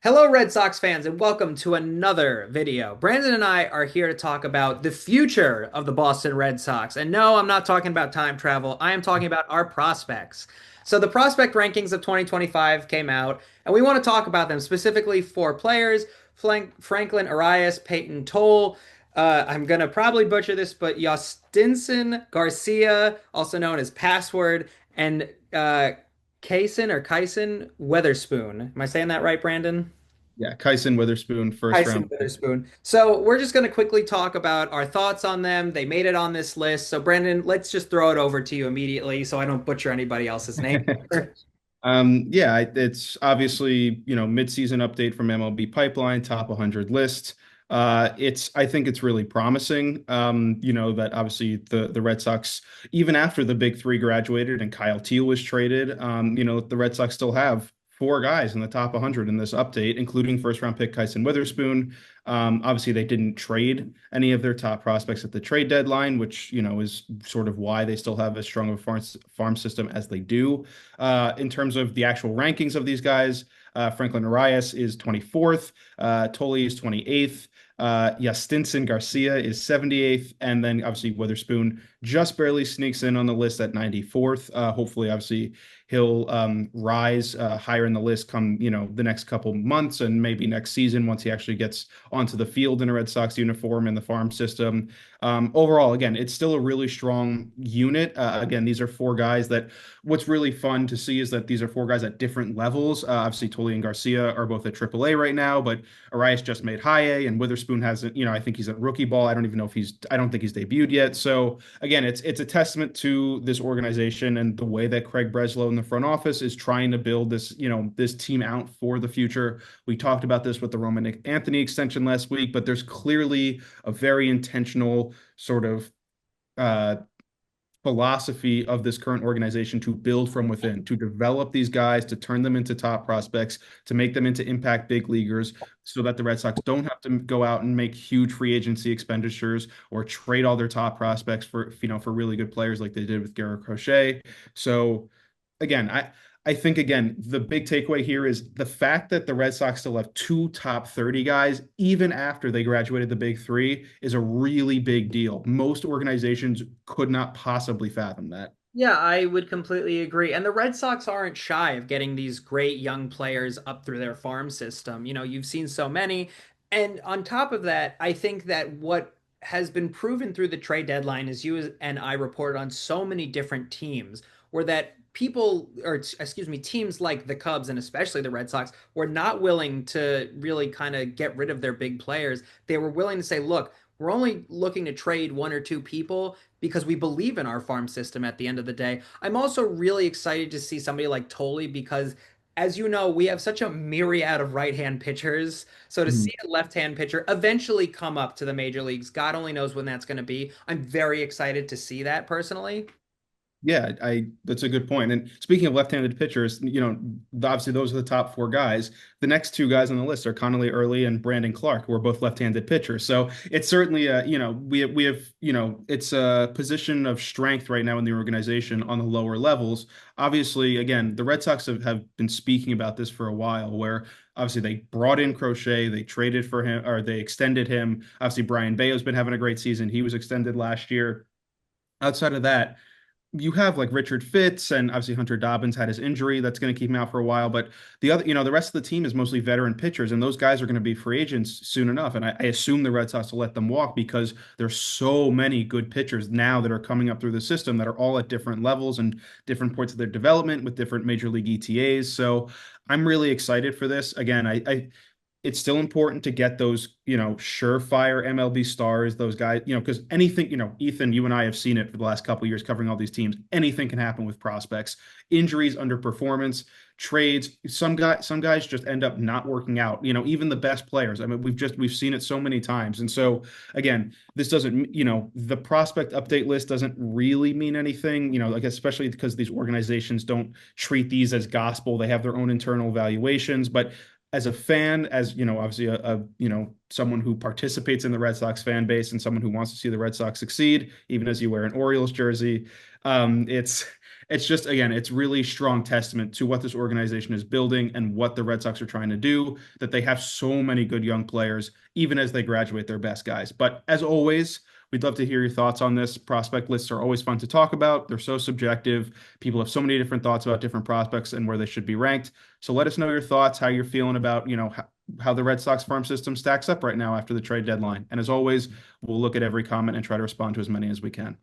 Hello, Red Sox fans, and welcome to another video. Brandon and I are here to talk about the future of the Boston Red Sox. And no, I'm not talking about time travel. I am talking about our prospects. So the prospect rankings of 2025 came out, and we want to talk about them specifically for players: Franklin Arias, Peyton Toll. I'm gonna probably butcher this, but Yostinson Garcia, also known as Password, and Kyson Weatherspoon. Am I saying that right, Brandon? Yeah, Kyson Witherspoon, first Tyson round pick. Witherspoon. So we're just going to quickly talk about our thoughts on them. They made it on this list. So Brandon, let's just throw it over to you immediately so I don't butcher anybody else's name. It's obviously, midseason update from MLB Pipeline, top 100 list. I think it's really promising. That obviously the Red Sox, even after the big three graduated and Kyle Teal was traded, the Red Sox still have four guys in the top 100 in this update, including first round pick Kyson Witherspoon. Obviously, they didn't trade any of their top prospects at the trade deadline, which, is sort of why they still have as strong of a farm system as they do. In terms of the actual rankings of these guys, Franklin Arias is 24th, Tolle is 28th, Yastinson Garcia is 78th, and then obviously Witherspoon just barely sneaks in on the list at 94th. Hopefully, obviously, he'll rise higher in the list come the next couple months and maybe next season once he actually gets onto the field in a Red Sox uniform in the farm system. Overall, again, it's still a really strong unit. Again, these are four guys that what's really fun to see is that these are four guys at different levels. Obviously, Tolle and Garcia are both at AAA right now, but Arias just made high A, and Witherspoon hasn't. I think he's at rookie ball. I don't even know if he's. I don't think he's debuted yet. So again, it's a testament to this organization and the way that Craig Breslow in the front office is trying to build this team out for the future. We talked about this with the Roman Anthony extension last week, but there's clearly a very intentional sort of uh, philosophy of this current organization to build from within, to develop these guys, to turn them into top prospects, to make them into impact big leaguers, so that the Red Sox don't have to go out and make huge free agency expenditures or trade all their top prospects for really good players like they did with Garrett Crochet. So again, I think again the big takeaway here is the fact that the Red Sox still have two top 30 guys even after they graduated the big three is a really big deal. Most organizations could not possibly fathom that. Yeah, I would completely agree. And the Red Sox aren't shy of getting these great young players up through their farm system. You've seen so many. And on top of that, I think that what has been proven through the trade deadline, as you and I reported on so many different teams, were that teams like the Cubs and especially the Red Sox were not willing to really kind of get rid of their big players. They were willing to say, look, we're only looking to trade one or two people because we believe in our farm system at the end of the day. I'm also really excited to see somebody like Tolley because, as you know, we have such a myriad of right-hand pitchers. So to see a left-hand pitcher eventually come up to the major leagues, God only knows when that's going to be. I'm very excited to see that personally. Yeah, I that's a good point. And speaking of left-handed pitchers, obviously those are the top four guys. The next two guys on the list are Connolly Early and Brandon Clark, who are both left-handed pitchers. So it's certainly we have it's a position of strength right now in the organization on the lower levels. Obviously, again, the Red Sox have been speaking about this for a while, where obviously they brought in Crochet, they traded for him or they extended him. Obviously, Brian Bayo's been having a great season. He was extended last year. Outside of that, you have like Richard Fitz and obviously Hunter Dobbins had his injury that's going to keep him out for a while. But the rest of the team is mostly veteran pitchers, and those guys are going to be free agents soon enough. And I assume the Red Sox will let them walk because there's so many good pitchers now that are coming up through the system that are all at different levels and different points of their development with different major league ETAs. So I'm really excited for this. Again, it's still important to get those, surefire MLB stars, those guys, because anything, Ethan, you and I have seen it for the last couple of years covering all these teams. Anything can happen with prospects, injuries, underperformance, trades. Some guys just end up not working out. Even the best players. I mean, we've seen it so many times. And so again, this doesn't, the prospect update list doesn't really mean anything, like especially because these organizations don't treat these as gospel. They have their own internal evaluations, but as a fan, as obviously someone who participates in the Red Sox fan base and someone who wants to see the Red Sox succeed, even as you wear an Orioles jersey, it's it's just, again, it's really strong testament to what this organization is building and what the Red Sox are trying to do, that they have so many good young players, even as they graduate their best guys. But as always, we'd love to hear your thoughts on this. Prospect lists are always fun to talk about. They're so subjective. People have so many different thoughts about different prospects and where they should be ranked. So let us know your thoughts, how you're feeling about, how the Red Sox farm system stacks up right now after the trade deadline. And as always, we'll look at every comment and try to respond to as many as we can.